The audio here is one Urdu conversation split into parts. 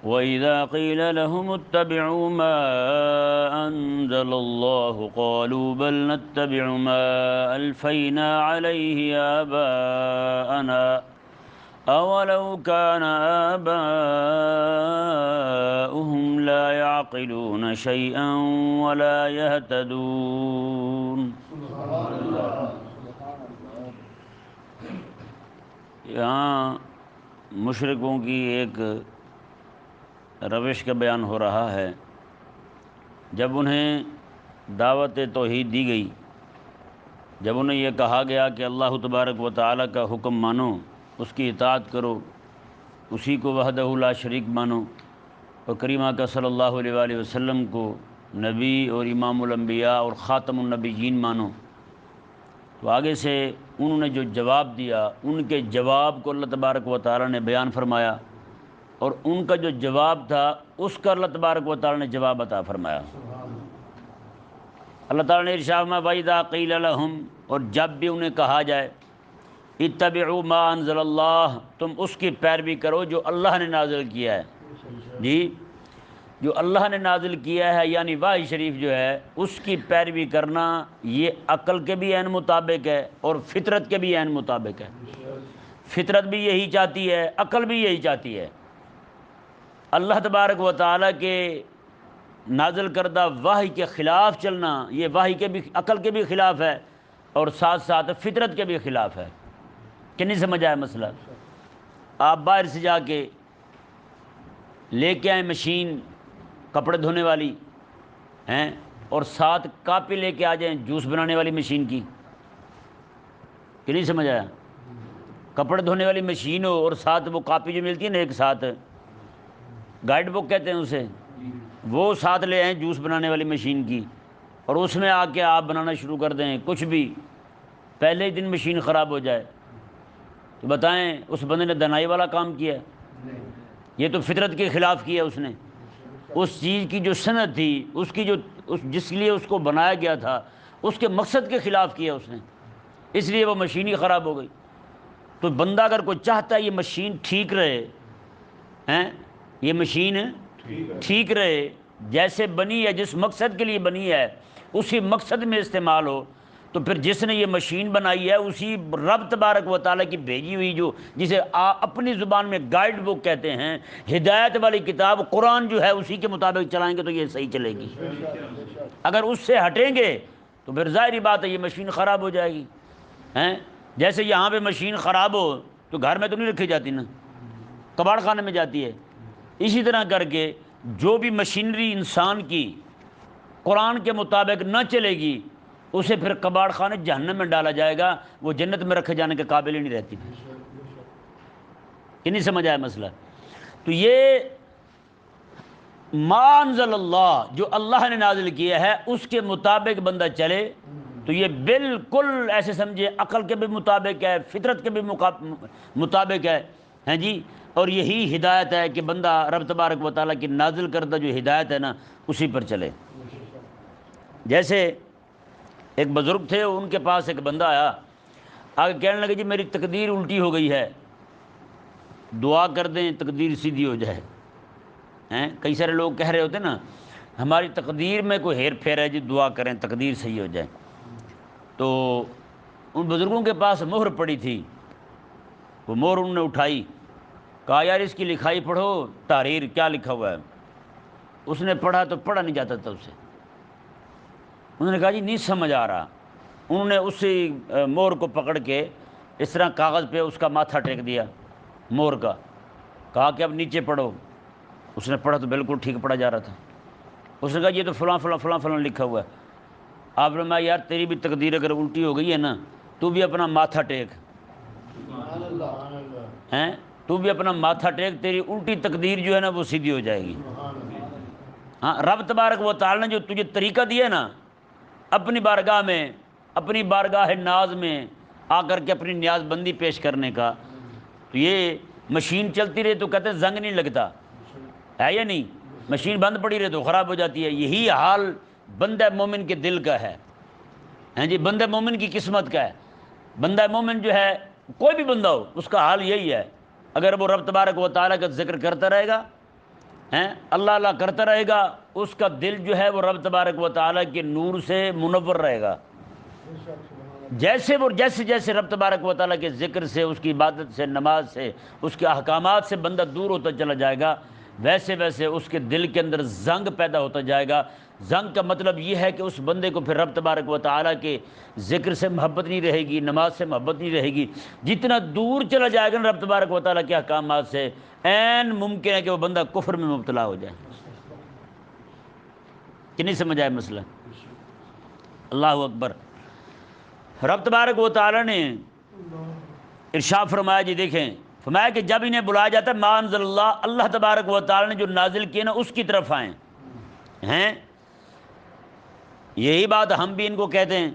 وَإِذَا قِيلَ لَهُمُ اتَّبِعُوا مَا أَنزَلَ اللَّهُ قَالُوا بَلْ نَتَّبِعُ مَا أَلْفَيْنَا عَلَيْهِ آبَاءَنَا أَوَلَوْ كَانَ آبَاؤُهُمْ لَا يَعْقِلُونَ شَيْئًا وَلَا يَهْتَدُونَ۔ یہاں مشرکوں کی ایک روش کا بیان ہو رہا ہے۔ جب انہیں دعوت توحید دی گئی، جب انہیں یہ کہا گیا کہ اللہ تبارک و تعالیٰ کا حکم مانو، اس کی اطاعت کرو، اسی کو وحدہ لا شریک مانو، اور کریمہ کا صلی اللہ علیہ وآلہ وسلم کو نبی اور امام الانبیاء اور خاتم النبیین مانو، تو آگے سے انہوں نے جو جواب دیا، ان کے جواب کو اللہ تبارک و تعالیٰ نے بیان فرمایا، اور ان کا جو جواب تھا اس کا اللہ تبارک و تعالیٰ نے جواب عطا فرمایا۔ اللہ تعالیٰ نے ارشاد فرمایا وَإِذَا قِيلَ لَهُمْ، اور جب بھی انہیں کہا جائے اتبعوا ما انزل اللہ، تم اس کی پیروی کرو جو اللہ نے نازل کیا ہے، جی جو اللہ نے نازل کیا ہے یعنی وحی شریف جو ہے اس کی پیروی کرنا، یہ عقل کے بھی عین مطابق ہے اور فطرت کے بھی عین مطابق ہے۔ فطرت بھی یہی چاہتی ہے، عقل بھی یہی چاہتی ہے۔ اللہ تبارک و تعالیٰ کے نازل کردہ وحی کے خلاف چلنا، یہ وحی کے بھی، عقل کے بھی خلاف ہے اور ساتھ ساتھ فطرت کے بھی خلاف ہے۔ کہ نہیں سمجھ آیا مسئلہ؟ آپ باہر سے جا کے لے کے آئیں مشین کپڑے دھونے والی ہیں، اور ساتھ کاپی لے کے آ جائیں جوس بنانے والی مشین کی، کہ نہیں سمجھ آیا؟ کپڑے دھونے والی مشین ہو اور ساتھ وہ کاپی جو ملتی ہے نا ایک ساتھ، گائیڈ بک کہتے ہیں اسے، وہ ساتھ لے آئیں جوس بنانے والی مشین کی، اور اس میں آ کے آپ بنانا شروع کر دیں کچھ بھی، پہلے ہی دن مشین خراب ہو جائے، تو بتائیں اس بندے نے دنائی والا کام کیا ہے؟ یہ تو فطرت کے خلاف کیا اس نے۔ اس چیز کی جو صنعت تھی، اس کی جو جس لیے اس کو بنایا گیا تھا، اس کے مقصد کے خلاف کیا اس نے، اس لیے وہ مشین ہی خراب ہو گئی۔ تو بندہ اگر کوئی چاہتا ہے یہ مشین ٹھیک رہے، یہ مشین ٹھیک رہے، جیسے بنی ہے، جس مقصد کے لیے بنی ہے اسی مقصد میں استعمال ہو، تو پھر جس نے یہ مشین بنائی ہے اسی رب تبارک و تعالیٰ کی بھیجی ہوئی، جو جسے اپنی زبان میں گائیڈ بک کہتے ہیں، ہدایت والی کتاب قرآن جو ہے اسی کے مطابق چلائیں گے تو یہ صحیح چلے گی۔ اگر اس سے ہٹیں گے تو پھر ظاہری بات ہے یہ مشین خراب ہو جائے گی۔ جیسے یہاں پہ مشین خراب ہو تو گھر میں تو نہیں رکھی جاتی نا، کباڑ خانے میں جاتی ہے۔ اسی طرح کر کے جو بھی مشینری انسان کی قرآن کے مطابق نہ چلے گی، اسے پھر کباڑ خانے جہنم میں ڈالا جائے گا، وہ جنت میں رکھے جانے کے قابل ہی نہیں رہتی۔ کہ نہیں سمجھ آیا مسئلہ؟ تو یہ ما انزل اللہ، جو اللہ نے نازل کیا ہے اس کے مطابق بندہ چلے تو یہ بالکل ایسے سمجھے عقل کے بھی مطابق ہے، فطرت کے بھی مطابق ہے، ہیں جی، اور یہی ہدایت ہے کہ بندہ رب تبارک و تعالیٰ کی نازل کردہ جو ہدایت ہے نا اسی پر چلے۔ جیسے ایک بزرگ تھے، ان کے پاس ایک بندہ آیا، آگے کہنے لگے جی میری تقدیر الٹی ہو گئی ہے، دعا کر دیں تقدیر سیدھی ہو جائے۔ کئی سارے لوگ کہہ رہے ہوتے نا ہماری تقدیر میں کوئی ہیر پھیر ہے جی، دعا کریں تقدیر صحیح ہو جائے۔ تو ان بزرگوں کے پاس مہر پڑی تھی، وہ مہر انہوں نے اٹھائی، کہا یار اس کی لکھائی پڑھو، تحریر کیا لکھا ہوا ہے۔ اس نے پڑھا تو پڑھا نہیں جاتا تھا اسے، انہوں نے کہا جی نہیں سمجھ آ رہا۔ انہوں نے اسی مہر کو پکڑ کے اس طرح کاغذ پہ اس کا ماتھا ٹیک دیا مہر کا، کہا کہ اب نیچے پڑھو۔ اس نے پڑھا تو بالکل ٹھیک پڑھا جا رہا تھا۔ اس نے کہا یہ تو فلاں فلاں فلاں فلاں لکھا ہوا ہے۔ آپ نے کہا یار تیری بھی تقدیر اگر الٹی ہو گئی ہے نا، تو بھی اپنا ماتھا ٹیک، تو بھی اپنا ماتھا ٹیک، تیری الٹی تقدیر جو ہے نا وہ سیدھی ہو جائے گی۔ ہاں، رب تبارک و تعالیٰ نے جو تجھے طریقہ دیا نا اپنی بارگاہ میں، اپنی بارگاہ ناز میں آ کر کے اپنی نیاز بندی پیش کرنے کا، تو یہ مشین چلتی رہے تو کہتے ہیں زنگ نہیں لگتا ہے یا نہیں، مشین بند پڑی رہے تو خراب ہو جاتی ہے۔ یہی حال بندہ مومن کے دل کا ہے، ہیں جی، بندہ مومن کی قسمت کا ہے۔ بندہ مومن جو ہے، کوئی بھی بندہ ہو، اس کا حال یہی ہے، اگر وہ رب تبارک و تعالیٰ کا ذکر کرتا رہے گا ہیں اللہ اللہ کرتا رہے گا، اس کا دل جو ہے وہ رب تبارک و تعالیٰ کے نور سے منور رہے گا۔ جیسے جیسے رب تبارک و تعالیٰ کے ذکر سے، اس کی عبادت سے، نماز سے، اس کے احکامات سے بندہ دور ہوتا چلا جائے گا، ویسے ویسے اس کے دل کے اندر زنگ پیدا ہوتا جائے گا۔ زنگ کا مطلب یہ ہے کہ اس بندے کو پھر رب تبارک و تعالیٰ کے ذکر سے محبت نہیں رہے گی، نماز سے محبت نہیں رہے گی۔ جتنا دور چلا جائے گا نا رب تبارک و تعالیٰ کے احکامات سے، عین ممکن ہے کہ وہ بندہ کفر میں مبتلا ہو جائے۔ کہ نہیں سمجھ آئے مسئلہ؟ اللہ اکبر۔ رب تبارک و تعالیٰ نے ارشاد فرمایا، جی دیکھیں، فرمایا کہ جب انہیں بلایا جاتا ہے ما انزل اللہ، اللہ تبارک و تعالیٰ نے جو نازل کیے نا اس کی طرف آئیں ہیں۔ یہی بات ہم بھی ان کو کہتے ہیں،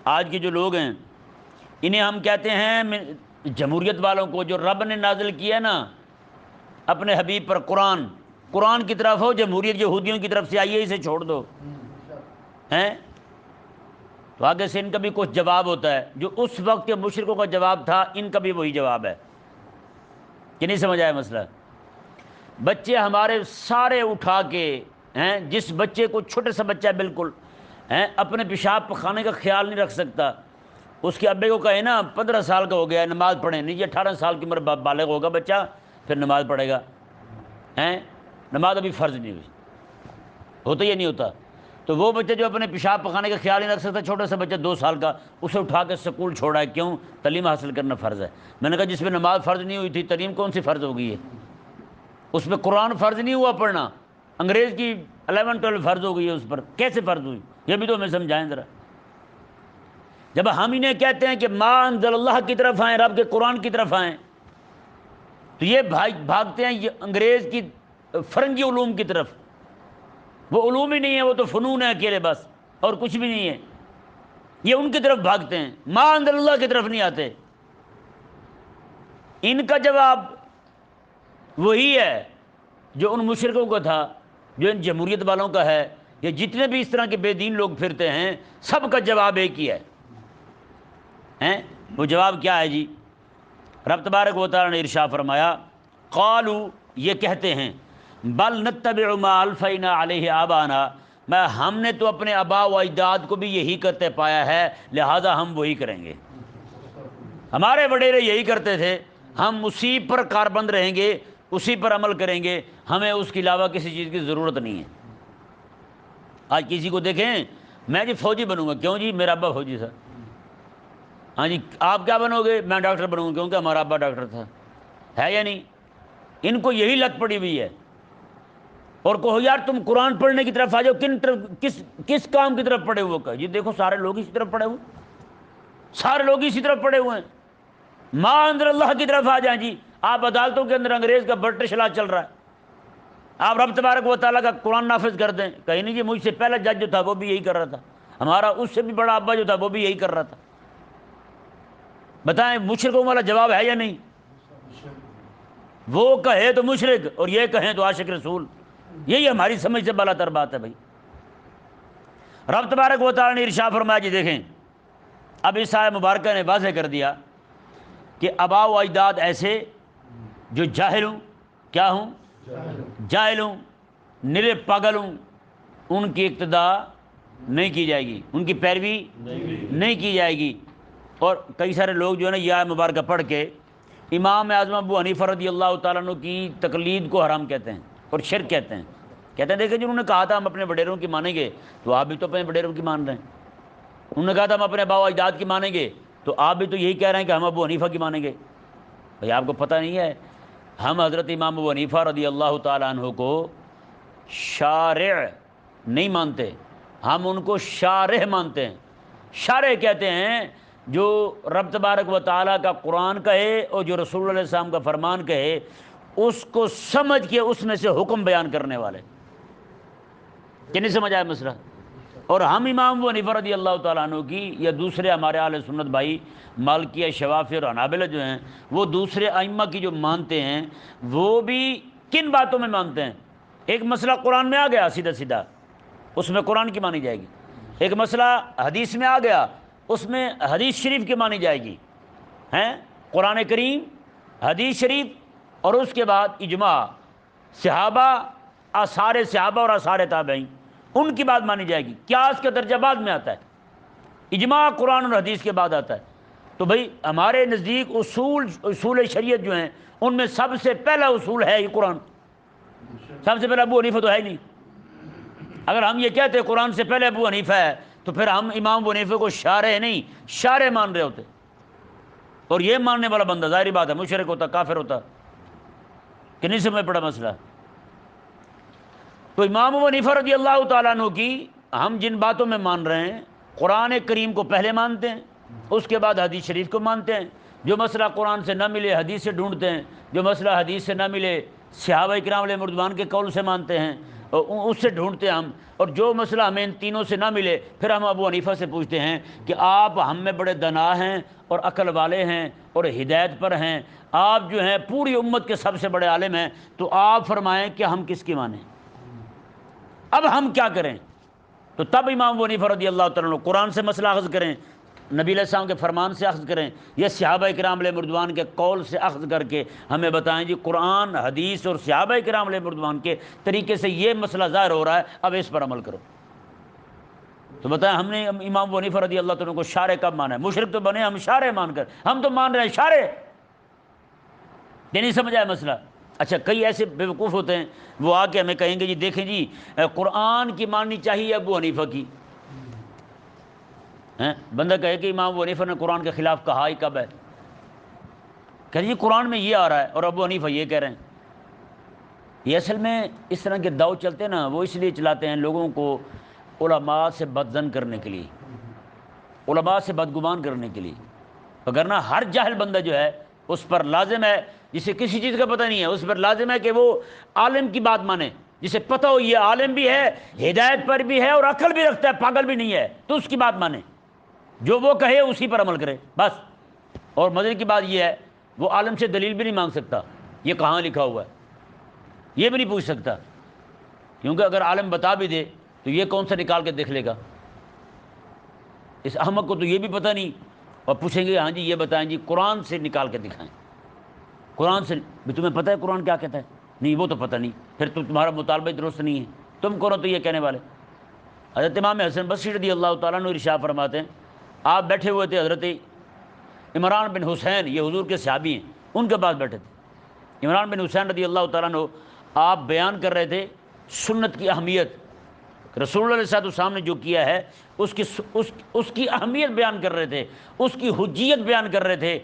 آج کے جو لوگ ہیں انہیں ہم کہتے ہیں جمہوریت والوں کو، جو رب نے نازل کیا نا اپنے حبیب پر قرآن کی طرف ہو، جمہوریت یہودیوں کی طرف سے آئی ہے، اسے چھوڑ دو ہیں۔ تو آگے سے ان کا بھی کچھ جواب ہوتا ہے، جو اس وقت کے مشرکوں کا جواب تھا ان کا بھی وہی جواب ہے۔ کہ نہیں سمجھ آیا مسئلہ؟ بچے ہمارے سارے اٹھا کے ہیں، جس بچے کو چھوٹے سا بچہ بالکل ہیں اپنے پیشاب پخانے کا خیال نہیں رکھ سکتا، اس کے ابے کو کہے نا 15 سال کا ہو گیا ہے نماز پڑھیں، نہیں، یہ 18 سال کی عمر بالغ ہوگا بچہ پھر نماز پڑھے گا، ہیں نماز ابھی فرض نہیں ہوئی، ہوتا یا نہیں ہوتا؟ تو وہ بچہ جو اپنے پیشاب پخانے کا خیال نہیں رکھ سکتا، چھوٹا سا بچہ 2 سال کا، اسے اٹھا کے سکول چھوڑا ہے، کیوں؟ تعلیم حاصل کرنا فرض ہے۔ میں نے کہا جس میں نماز فرض نہیں ہوئی تھی تعلیم کون سی فرض ہو گئی ہے؟ اس میں قرآن فرض نہیں ہوا پڑھنا، انگریز کی 11-12 فرض ہو گئی ہے اس پر، کیسے فرض ہوئی؟ یہ بھی تو ہمیں سمجھائیں ذرا۔ جب ہم انہیں کہتے ہیں کہ ما انزل اللہ کی طرف آئیں، رب کے قرآن کی طرف آئیں، تو یہ بھاگتے ہیں یہ انگریز کی فرنگی علوم کی طرف۔ وہ علوم ہی نہیں ہے، وہ تو فنون ہے اکیلے بس، اور کچھ بھی نہیں ہے۔ یہ ان کی طرف بھاگتے ہیں، ما انزل اللہ کی طرف نہیں آتے۔ ان کا جواب وہی ہے جو ان مشرکوں کا تھا، جو ان جمہوریت والوں کا ہے، یہ جتنے بھی اس طرح کے بے دین لوگ پھرتے ہیں سب کا جواب ایک ہی ہے۔ وہ جواب کیا ہے جی؟ رب تبارک و تعالیٰ نے ارشاد فرمایا، قالوا، یہ کہتے ہیں، بل نتبع ما الفینا علیہ آبانا، میں ہم نے تو اپنے آبا و اجداد کو بھی یہی کرتے پایا ہے، لہذا ہم وہی کریں گے۔ ہمارے وڈیرے یہی کرتے تھے، ہم اسی پر کاربند رہیں گے، اسی پر عمل کریں گے، ہمیں اس کے علاوہ کسی چیز کی ضرورت نہیں ہے۔ آج کسی کو دیکھیں، میں جی فوجی بنوں گا، کیوں جی؟ میرا ابا فوجی تھا۔ ہاں جی، آپ کیا بنو گے؟ میں ڈاکٹر بنوں گا، کیونکہ ہمارا ابا ڈاکٹر تھا۔ ہے یا نہیں؟ ان کو یہی لت پڑی ہوئی ہے۔ اور کہو یار تم قرآن پڑھنے کی طرف آ جاؤ، کس کام کی طرف پڑے ہوئے کا؟ یہ دیکھو سارے لوگ اسی طرف پڑے ہوئے، سارے لوگ اسی طرف پڑے ہوئے ہیں۔ ما انزل اللہ کی طرف آ جائیں جی، آپ عدالتوں کے اندر انگریز کا برٹش لا چل رہا ہے، آپ رب تبارک و تعالیٰ کا قرآن نافذ کر دیں، کہیں نہیں جی مجھ سے پہلا جج جو تھا وہ بھی یہی کر رہا تھا، ہمارا اس سے بھی بڑا ابا جو تھا وہ بھی یہی کر رہا تھا۔ بتائیں مشرکوں والا جواب ہے یا نہیں؟ وہ کہے تو مشرک اور یہ کہیں تو عاشق رسول، یہی ہماری سمجھ سے بالا تر بات ہے بھائی۔ رب تبارک و تعالیٰ نے ارشاد فرمایا، جی دیکھیں اب اس آیت مبارکہ نے واضح کر دیا کہ آبا و اجداد ایسے جو جاہل ہوں، کیا ہوں؟ جاہل ہوں، نرے پاگل ہوں، ان کی اقتداء نہیں کی جائے گی، ان کی پیروی نہیں کی جائے گی۔ اور کئی سارے لوگ جو ہے نا یہ آیت مبارکہ پڑھ کے امام اعظم ابو حنیفہ رضی اللہ تعالیٰ عنہ کی تقلید کو حرام کہتے ہیں اور شرک کہتے ہیں۔ کہتے ہیں دیکھیں جنہوں نے کہا تھا ہم اپنے وڈیروں کی مانیں گے، تو آپ بھی تو اپنے وڈیروں کی مان رہے ہیں۔ انہوں نے کہا تھا ہم اپنے آبا و اجداد کی مانیں گے، تو آپ بھی تو یہی کہہ رہے ہیں کہ ہم ابو حنیفہ کی مانیں گے۔ بھئی آپ کو پتہ نہیں ہے، ہم حضرت امام ابو حنیفہ رضی اللہ تعالیٰ عنہ کو شارع نہیں مانتے، ہم ان کو شارح مانتے ہیں۔ شارع کہتے ہیں جو رب تبارک و تعالیٰ کا قرآن کہے اور جو رسول اللہ علیہ السلام کا فرمان کہے اس کو سمجھ کے اس میں سے حکم بیان کرنے والے۔ کہ نہیں سمجھ آیا مسئلہ؟ اور ہم امام ابو حنیفہ رضی اللہ تعالیٰ عنہ کی یا دوسرے ہمارے اہل سنت بھائی مالکیہ، شوافی اور حنابلہ جو ہیں وہ دوسرے ائمہ کی جو مانتے ہیں وہ بھی کن باتوں میں مانتے ہیں؟ ایک مسئلہ قرآن میں آ گیا سیدھا سیدھا، اس میں قرآن کی مانی جائے گی۔ ایک مسئلہ حدیث میں آ گیا، اس میں حدیث شریف کی مانی جائے گی، ہیں قرآن کریم، حدیث شریف اور اس کے بعد اجماع، صحابہ، آثار صحابہ اور آثار تابعین، ان کی بات مانی جائے گی۔ قیاس کا درجہ بعد میں آتا ہے، اجماع قرآن اور حدیث کے بعد آتا ہے۔ تو بھئی ہمارے نزدیک اصول شریعت جو ہیں ان میں سب سے پہلا اصول ہے یہ قرآن، سب سے پہلا ابو حنیفہ تو ہے ہی نہیں۔ اگر ہم یہ کہتے ہیں قرآن سے پہلے ابو حنیفہ ہے تو پھر ہم امام ابو حنیفہ کو شارع نہیں شارع مان رہے ہوتے، اور یہ ماننے والا بندہ ظاہری بات ہے مشرک ہوتا، کافر ہوتا، کہ نہیں سمجھ پڑا مسئلہ۔ تو امام ابو حنیفہ رضی اللہ تعالیٰ عنہ کی ہم جن باتوں میں مان رہے ہیں، قرآن کریم کو پہلے مانتے ہیں، اس کے بعد حدیث شریف کو مانتے ہیں۔ جو مسئلہ قرآن سے نہ ملے حدیث سے ڈھونڈتے ہیں، جو مسئلہ حدیث سے نہ ملے صحابہ کرام علیہ رضوان کے قول سے مانتے ہیں، اس سے ڈھونڈتے ہیں ہم، اور جو مسئلہ ہمیں ان تینوں سے نہ ملے پھر ہم ابو حنیفہ سے پوچھتے ہیں کہ آپ ہم میں بڑے دنا ہیں اور عقل والے ہیں اور ہدایت پر ہیں، آپ جو ہیں پوری امت کے سب سے بڑے عالم ہیں، تو آپ فرمائیں کہ ہم کس کی مانیں، اب ہم کیا کریں؟ تو تب امام ابو حنیفہ رضی اللہ تعالیٰ عنہ قرآن سے مسئلہ اخذ کریں، نبی علیہ السلام کے فرمان سے اخذ کریں، یا صحابہ کرام علیہ رضوان کے قول سے اخذ کر کے ہمیں بتائیں جی قرآن حدیث اور صحابہ کرام علیہ رضوان کے طریقے سے یہ مسئلہ ظاہر ہو رہا ہے، اب اس پر عمل کرو۔ تو بتائیں ہم نے امام ابو حنیفہ رضی اللہ تعالیٰ عنہ کو شارع کب مانا ہے؟ مشرک تو بنے ہم شارع مان کر، ہم تو مان رہے ہیں شارع، یہ نہیں سمجھ آیا مسئلہ؟ اچھا کئی ایسے بیوقوف ہوتے ہیں وہ آ کے ہمیں کہیں گے جی دیکھیں جی قرآن کی ماننی چاہیے ابو حنیفہ کی، بندہ کہے کہ امام ابو حنیفہ نے قرآن کے خلاف کہا ہی کب ہے؟ کہ جی قرآن میں یہ آ رہا ہے اور ابو حنیفہ یہ کہہ رہے ہیں۔ یہ اصل میں اس طرح کے داؤ چلتے ہیں نا، وہ اس لیے چلاتے ہیں لوگوں کو علماء سے بدظن کرنے کے لیے، علماء سے بدگمان کرنے کے لیے، وگرنہ ہر جاہل بندہ جو ہے اس پر لازم ہے، جسے کسی چیز کا پتہ نہیں ہے اس پر لازم ہے کہ وہ عالم کی بات مانے، جسے پتہ ہو یہ عالم بھی ہے، ہدایت پر بھی ہے اور عقل بھی رکھتا ہے، پاگل بھی نہیں ہے، تو اس کی بات مانے، جو وہ کہے اسی پر عمل کرے بس۔ اور مزے کی بات یہ ہے وہ عالم سے دلیل بھی نہیں مانگ سکتا، یہ کہاں لکھا ہوا ہے یہ بھی نہیں پوچھ سکتا، کیونکہ اگر عالم بتا بھی دے تو یہ کون سا نکال کے دیکھ لے گا؟ اس احمق کو تو یہ بھی پتہ نہیں، اور پوچھیں گے ہاں جی یہ بتائیں جی قرآن سے نکال کے دکھائیں، قرآن سے بھی تمہیں پتہ ہے قرآن کیا کہتا ہے؟ نہیں وہ تو پتہ نہیں، پھر تو تمہارا مطالبہ درست نہیں ہے، تم کرو تو یہ کہنے والے۔ حضرت امام حسن بصری رضی اللہ تعالیٰ عنہ ارشاد فرماتے ہیں، آپ بیٹھے ہوئے تھے، حضرت عمران بن حسین یہ حضور کے صحابی ہیں ان کے پاس بیٹھے تھے، عمران بن حسین رضی اللہ تعالیٰ عنہ آپ بیان کر رہے تھے سنت کی اہمیت، رسول اللہ علیہ السلام نے جو کیا ہے اس کی اہمیت بیان کر رہے تھے، اس کی حجیت بیان کر رہے تھے،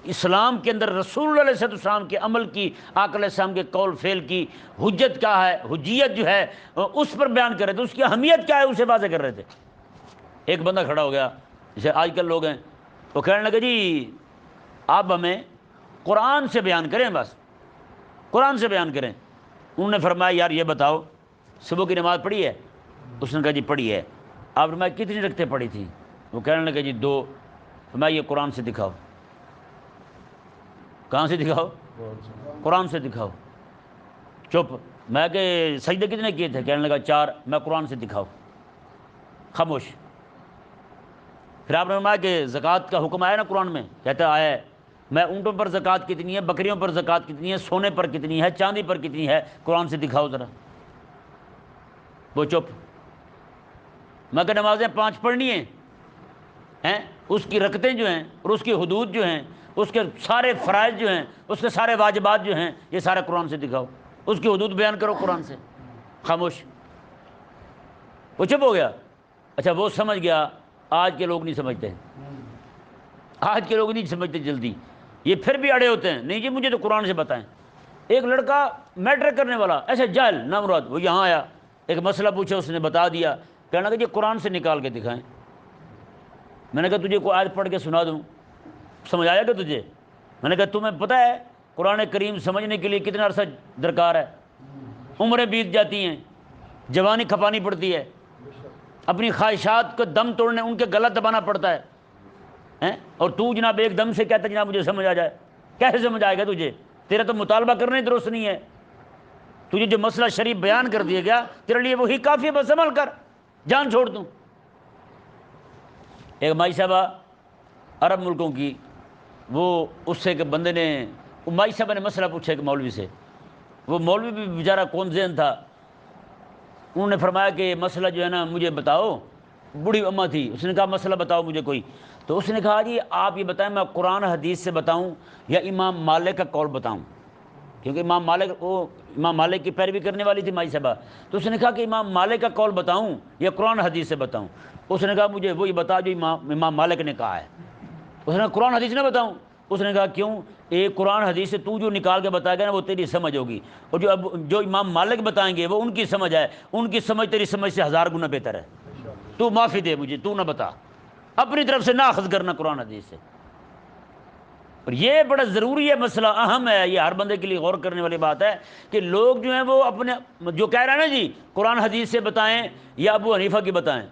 اسلام کے اندر رسول اللہ علیہ السلام کے عمل کی، آقا علیہ السلام کے قول فعل کی حجت کیا ہے، حجیت جو ہے اس پر بیان کر رہے تھے، اس کی اہمیت کیا ہے اسے واضح کر رہے تھے۔ ایک بندہ کھڑا ہو گیا جیسے آج کل لوگ ہیں، وہ کہنے لگے جی آپ ہمیں قرآن سے بیان کریں، بس قرآن سے بیان کریں۔ انہوں نے فرمایا یار یہ بتاؤ صبح کی نماز پڑھی ہے؟ اس نے کہا جی پڑھی ہے۔ آپ نے فرمایا کتنی رکعتیں پڑھی تھیں؟ وہ کہنے لگے جی 2۔ فرمایا یہ قرآن سے دکھاؤ۔ کہاں سے دکھاؤ؟ قرآن سے دکھاؤ۔ چپ۔ میں کہ سجدے کتنے کیے تھے؟ کہنے لگا 4۔ میں قرآن سے دکھاؤ۔ خاموش۔ پھر آپ نے فرمایا کہ زکوٰۃ کا حکم آیا نا قرآن میں؟ کہتا آیا ہے۔ میں اونٹوں پر زکوٰۃ کتنی ہے، بکریوں پر زکوٰۃ کتنی ہے، سونے پر کتنی ہے، چاندی پر کتنی ہے، قرآن سے دکھاؤ ذرا۔ وہ چپ۔ میں کہ نمازیں 5 پڑھنی ہیں، اس کی رکعتیں جو ہیں اور اس کی حدود جو ہیں، اس کے سارے فرائض جو ہیں، اس کے سارے واجبات جو ہیں، یہ سارے قرآن سے دکھاؤ، اس کی حدود بیان کرو قرآن سے۔ خاموش۔ وہ چپ ہو گیا۔ اچھا وہ سمجھ گیا، آج کے لوگ نہیں سمجھتے، آج کے لوگ نہیں سمجھتے جلدی، یہ پھر بھی اڑے ہوتے ہیں، نہیں جی مجھے تو قرآن سے بتائیں۔ ایک لڑکا میٹرک کرنے والا ایسے جاہل نامراد، وہ یہاں آیا، ایک مسئلہ پوچھا، اس نے بتا دیا، کہنے لگا جی قرآن سے نکال کے دکھائیں۔ میں نے کہا تجھے کوئی آیت پڑھ کے سنا دوں، سمجھ آیا کہ تجھے؟ میں نے کہا تمہیں پتہ ہے قرآن کریم سمجھنے کے لیے کتنا عرصہ درکار ہے؟ عمریں بیت جاتی ہیں، جوانی کھپانی پڑتی ہے، اپنی خواہشات کو دم توڑنے ان کے گلا دبانا پڑتا ہے، اور تو جناب ایک دم سے کہتا جناب مجھے سمجھ آ جائے، کیسے سمجھ آئے گا تجھے؟ تیرا تو مطالبہ کرنا ہی درست نہیں ہے، تجھے جو مسئلہ شریف بیان کر دیا گیا تیرے لیے وہی کافی ہے، بس عمل کر، جان چھوڑ دوں۔ ایک مائی صاحبہ عرب ملکوں کی، وہ اس سے کہ بندے نے مائی صاحبہ نے مسئلہ پوچھا کہ مولوی سے، وہ مولوی بھی بیچارہ کون ذہن تھا، انہوں نے فرمایا کہ مسئلہ جو ہے نا مجھے بتاؤ، بوڑھی اماں تھی، اس نے کہا مسئلہ بتاؤ مجھے کوئی، تو اس نے کہا جی آپ یہ بتائیں میں قرآن حدیث سے بتاؤں یا امام مالک کا قول بتاؤں، کیونکہ امام مالک کی پیروی کرنے والی تھی مائی صاحبہ، تو اس نے کہا کہ امام مالک کا قول بتاؤں یا قرآن حدیث سے بتاؤں، اس نے کہا مجھے وہی بتا جو امام مالک نے کہا ہے، اس نے کہا قرآن حدیث نہ بتاؤں، اس نے کہا کیوں، ایک قرآن حدیث سے تو جو نکال کے بتائے گا نا وہ تیری سمجھ ہوگی، اور جو امام مالک بتائیں گے وہ ان کی سمجھ ہے، ان کی سمجھ تیری سمجھ سے 1000 گنا بہتر ہے، تو معافی دے مجھے، تو نہ بتا، اپنی طرف سے نہ اخذ کرنا قرآن حدیث سے۔ اور یہ بڑا ضروری ہے، مسئلہ اہم ہے، یہ ہر بندے کے لیے غور کرنے والی بات ہے کہ لوگ جو ہیں وہ اپنے جو کہہ رہے ہیں نا جی قرآن حدیث سے بتائیں یا ابو حنیفہ کی بتائیں،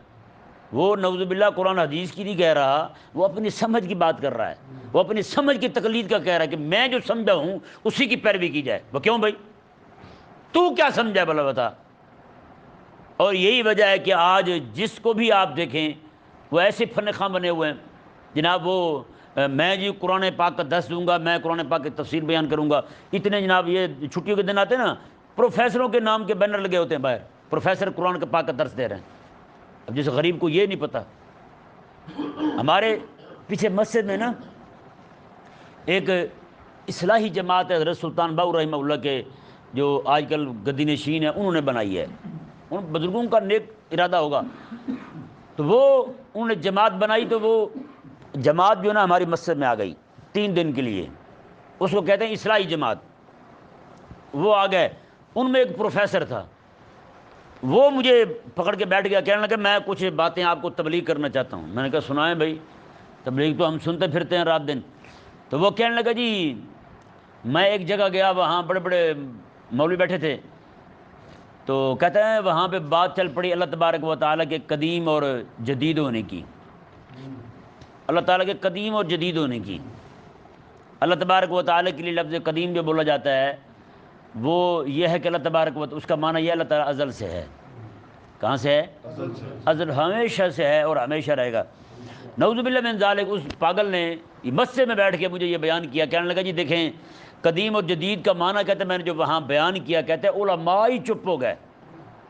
وہ نعوذ باللہ قرآن حدیث کی نہیں کہہ رہا، وہ اپنی سمجھ کی بات کر رہا ہے، وہ اپنی سمجھ کی تقلید کا کہہ رہا ہے کہ میں جو سمجھا ہوں اسی کی پیروی کی جائے۔ وہ کیوں بھائی، تو کیا سمجھا بھلا بتا؟ اور یہی وجہ ہے کہ آج جس کو بھی آپ دیکھیں وہ ایسے فن خواں بنے ہوئے ہیں جناب، وہ میں جی قرآن پاک کا درس دوں گا، میں قرآن پاک کی تفسیر بیان کروں گا، اتنے جناب یہ چھٹیوں کے دن آتے ہیں نا، پروفیسروں کے نام کے بینر لگے ہوتے ہیں باہر، پروفیسر قرآن کے پاک کا درس دے رہے ہیں۔ اب جس غریب کو یہ نہیں پتہ، ہمارے پیچھے مسجد میں نا ایک اصلاحی جماعت ہے حضرت سلطان باؤ رحمہ اللہ کے جو آج کل گدی نشین ہیں، انہوں نے بنائی ہے، ان بزرگوں کا نیک ارادہ ہوگا، تو وہ انہوں نے جماعت بنائی، تو وہ جماعت جو ہے نا ہماری مسجد میں آ گئی 3 دن کے لیے، اس کو کہتے ہیں اصلاحی جماعت۔ وہ آ گئے، ان میں ایک پروفیسر تھا، وہ مجھے پکڑ کے بیٹھ گیا، کہنے لگا میں کچھ باتیں آپ کو تبلیغ کرنا چاہتا ہوں۔ میں نے کہا سنائیں بھائی، تبلیغ تو ہم سنتے پھرتے ہیں رات دن۔ تو وہ کہنے لگا جی میں ایک جگہ گیا، وہاں بڑے بڑے مولوی بیٹھے تھے، تو کہتے ہیں وہاں پہ بات چل پڑی اللہ تبارک و تعالیٰ کے قدیم اور جدید ہونے کی، اللہ تعالیٰ کے قدیم اور جدید ہونے کی۔ اللہ تبارک و تعالیٰ کے لیے لفظ قدیم جو بولا جاتا ہے وہ یہ ہے کہ اللہ تبارک و تعالیٰ، اس کا معنی یہ اللہ تعالیٰ ازل سے ہے۔ کہاں سے ہے؟ ازل، ہمیشہ سے ہے اور ہمیشہ رہے گا۔ نعوذ باللہ من ذالک، اس پاگل نے مسجد میں بیٹھ کے مجھے یہ بیان کیا، کہنے لگا جی دیکھیں قدیم اور جدید کا معنی، کہتے ہیں میں نے جو وہاں بیان کیا، کہتے ہیں علماء ہی چپ ہو گئے۔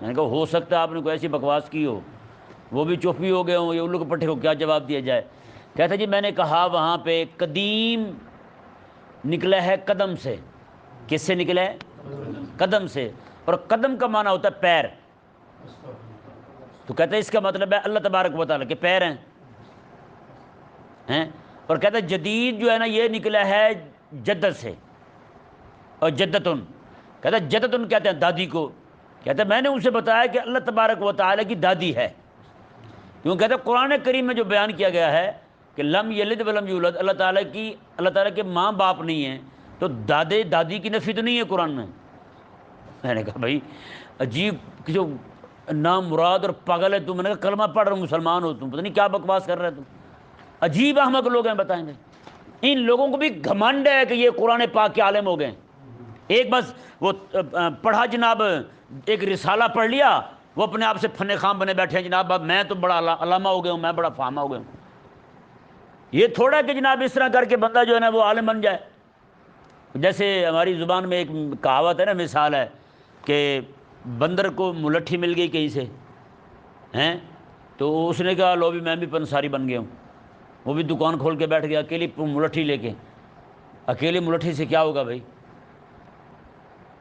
میں نے کہا ہو سکتا ہے آپ نے کوئی ایسی بکواس کی ہو، وہ بھی چپ ہی ہو گئے ہوں، یہ الو کے پٹھے کو کیا جواب دیا جائے۔ کہتا جی میں نے کہا وہاں پہ قدیم نکلا ہے قدم سے۔ کس سے نکلا ہے؟ قدم سے، اور قدم کا معنی ہوتا ہے پیر، تو کہتا ہے اس کا مطلب ہے اللہ تبارک و تعالیٰ کے پیر ہیں۔ اور کہتا ہے جدید جو ہے نا یہ نکلا ہے جدت سے، اور جدتن، کہتا ہے جدتن کہتے ہیں دادی کو، کہتا ہے میں نے اسے بتایا کہ اللہ تبارک و تعالیٰ کی دادی ہے، کیوں کہتا ہے قرآن کریم میں جو بیان کیا گیا ہے کہ لم یلد ولم یولد، اللہ تعالیٰ کے ماں باپ نہیں ہیں، تو دادے دادی کی نفی تو نہیں ہے قرآن میں۔ میں نے کہا بھائی عجیب جو نام مراد اور پاگل ہے تم، میں نے کہا کلمہ پڑھ رہا ہوں مسلمان ہو تم، پتہ نہیں کیا بکواس کر رہے تم، عجیب احمق لوگ ہیں بتائیں گے۔ ان لوگوں کو بھی گھمنڈ ہے کہ یہ قرآن پاک کے عالم ہو گئے، ایک بس وہ پڑھا جناب، ایک رسالہ پڑھ لیا، وہ اپنے آپ سے فن خام بنے بیٹھے ہیں جناب، اب میں تو بڑا علامہ ہو گیا ہوں، میں بڑا فہامہ ہو گیا ہوں۔ یہ تھوڑا کہ جناب اس طرح کر کے بندہ جو ہے نا وہ عالم بن جائے۔ جیسے ہماری زبان میں ایک کہاوت ہے نا، مثال ہے کہ بندر کو ملٹھی مل گئی کہیں سے ہیں، تو اس نے کہا لو بھی میں بھی پنساری بن گیا ہوں، وہ بھی دکان کھول کے بیٹھ گیا اکیلی ملٹھی لے کے۔ اکیلی ملٹھی سے کیا ہوگا بھائی؟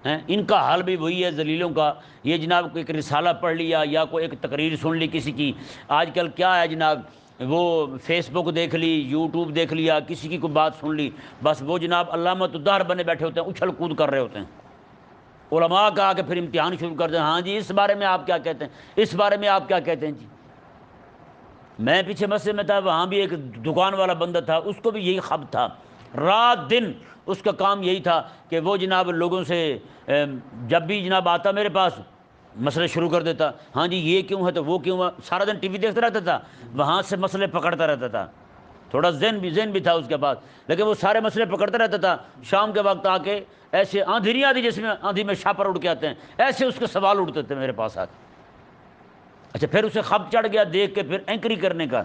ان کا حال بھی وہی ہے ذلیلوں کا، یہ جناب کوئی ایک رسالہ پڑھ لیا یا کوئی ایک تقریر سن لی کسی کی، آج کل کیا ہے جناب، وہ فیس بک دیکھ لی، یوٹیوب دیکھ لیا، کسی کی کوئی بات سن لی، بس وہ جناب علامت الدہر بنے بیٹھے ہوتے ہیں، اچھل کود کر رہے ہوتے ہیں۔ علماء کا آ کے پھر امتحان شروع کر دیں، ہاں جی اس بارے میں آپ کیا کہتے ہیں، اس بارے میں آپ کیا کہتے ہیں جی۔ میں پیچھے مسجد میں تھا، وہاں بھی ایک دکان والا بندہ تھا، اس کو بھی یہی خب تھا، رات دن اس کا کام یہی تھا کہ وہ جناب لوگوں سے جب بھی جناب آتا میرے پاس مسئلے شروع کر دیتا، ہاں جی یہ کیوں ہے تو وہ کیوں ہے، سارا دن ٹی وی دیکھتا رہتا تھا، وہاں سے مسئلے پکڑتا رہتا تھا، تھوڑا ذہن بھی تھا اس کے پاس، لیکن وہ سارے مسئلے پکڑتا رہتا تھا۔ شام کے وقت آ کے ایسے آندھی آتی جس میں آندھی میں شاپر اڑ کے آتے ہیں، ایسے اس کے سوال اڑتے تھے میرے پاس آتے۔ اچھا پھر اسے خب چڑھ گیا دیکھ کے، پھر اینکری کرنے کا،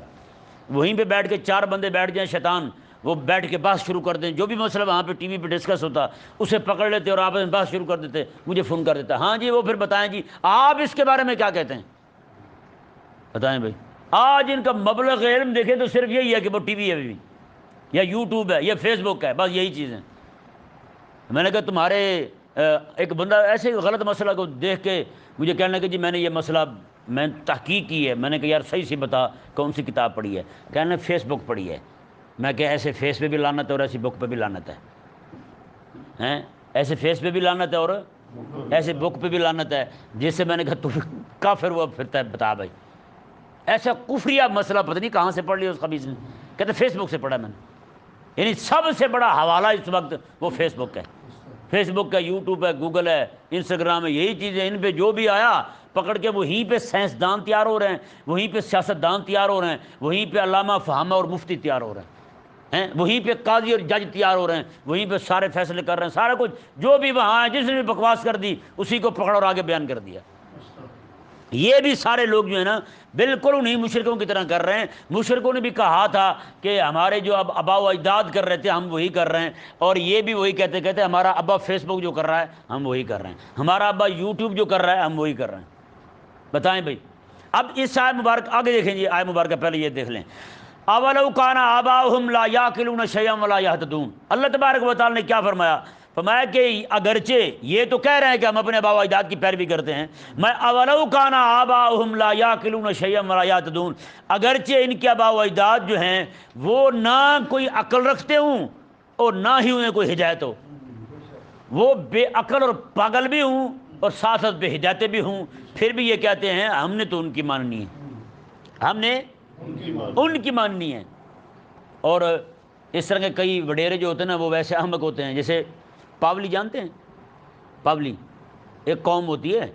وہیں پہ بیٹھ کے 4 بندے بیٹھ جائیں شیطان، وہ بیٹھ کے بحث شروع کر دیں، جو بھی مسئلہ وہاں پہ ٹی وی پہ ڈسکس ہوتا اسے پکڑ لیتے اور آپس میں بحث شروع کر دیتے، مجھے فون کر دیتا، ہاں جی وہ پھر بتائیں جی آپ اس کے بارے میں کیا کہتے ہیں، بتائیں بھائی۔ آج ان کا مبلغ علم دیکھیں تو صرف یہی ہے کہ وہ ٹی وی ہے ابھی، یا یوٹیوب ہے، یا فیس بک ہے، بس یہی چیزیں۔ میں نے کہا تمہارے ایک بندہ ایسے غلط مسئلہ کو دیکھ کے مجھے کہنے لگا کہ جی میں نے یہ مسئلہ میں تحقیق کی ہے۔ میں نے کہا یار صحیح سے بتا کون سی کتاب پڑھی ہے؟ کہنے فیس بک پڑھی ہے۔ میں کہ ایسے فیس پہ بھی لعنت ہے اور ایسی بک پہ بھی لعنت ہے، ہیں ایسے فیس پہ بھی لعنت ہے اور ایسے بک پہ بھی لعنت ہے، جس سے میں نے کہا تو کافر ہوا پھرتا ہے، بتا بھائی ایسا کفریہ مسئلہ پتہ نہیں کہاں سے پڑھ لیا اس خبیث نے۔ کہتے فیس بک سے پڑھا میں نے، یعنی سب سے بڑا حوالہ اس وقت وہ فیس بک ہے، فیس بک ہے، یوٹیوب ہے، گوگل ہے، انسٹاگرام ہے، یہی چیزیں ان پہ جو بھی آیا پکڑ کے وہیں پہ سائنسدان تیار ہو رہے ہیں، وہیں پہ سیاستدان تیار ہو رہے ہیں، وہیں پہ علامہ فہامہ اور مفتی تیار ہو رہے ہیں، وہیں پہ قاضی اور جج تیار ہو رہے ہیں، وہیں پہ سارے فیصلے کر رہے ہیں، سارا کچھ جو بھی وہاں ہے جس نے بھی بکواس کر دی اسی کو پکڑ اور آگے بیان کر دیا۔ یہ بھی سارے لوگ جو ہیں نا بالکل انہیں مشرکوں کی طرح کر رہے ہیں۔ مشرکوں نے بھی کہا تھا کہ ہمارے جو اب آبا و اجداد کر رہے تھے ہم وہی کر رہے ہیں، اور یہ بھی وہی کہتے ہمارا ابا فیس بک جو کر رہا ہے ہم وہی کر رہے ہیں، ہمارا ابا یوٹیوب جو کر رہا ہے ہم وہی کر رہے ہیں۔ بتائیں بھائی۔ اب اس آیت مبارک آگے دیکھیں جی، آیت مبارکہ پہلے یہ دیکھ لیں، اولو کان آباؤہم لا یاکلون شیئا ولا یہتدون۔ اللہ تبارک و تعالی نے کیا فرمایا؟ فرمایا کہ اگرچہ یہ تو کہہ رہے ہیں کہ ہم اپنے آبا و اجداد کی پیروی کرتے ہیں، میں اولو کان آباؤہم لا یاکلون شیئا ولا یہتدون، اگرچہ ان کے آبا و اجداد جو ہیں وہ نہ کوئی عقل رکھتے ہوں اور نہ ہی انہیں کوئی ہدایت ہو، وہ بے عقل اور پاگل بھی ہوں اور ساتھ ساتھ بے ہدایتیں بھی ہوں، پھر بھی یہ کہتے ہیں ہم نے تو ان کی ماننی ہے، ہم نے ان کی ماننی ہے۔ اور اس طرح کے کئی وڈیرے جو ہوتے ہیں نا وہ ویسے احمق ہوتے ہیں، جیسے پاولی جانتے ہیں؟ پاولی ایک قوم ہوتی ہے،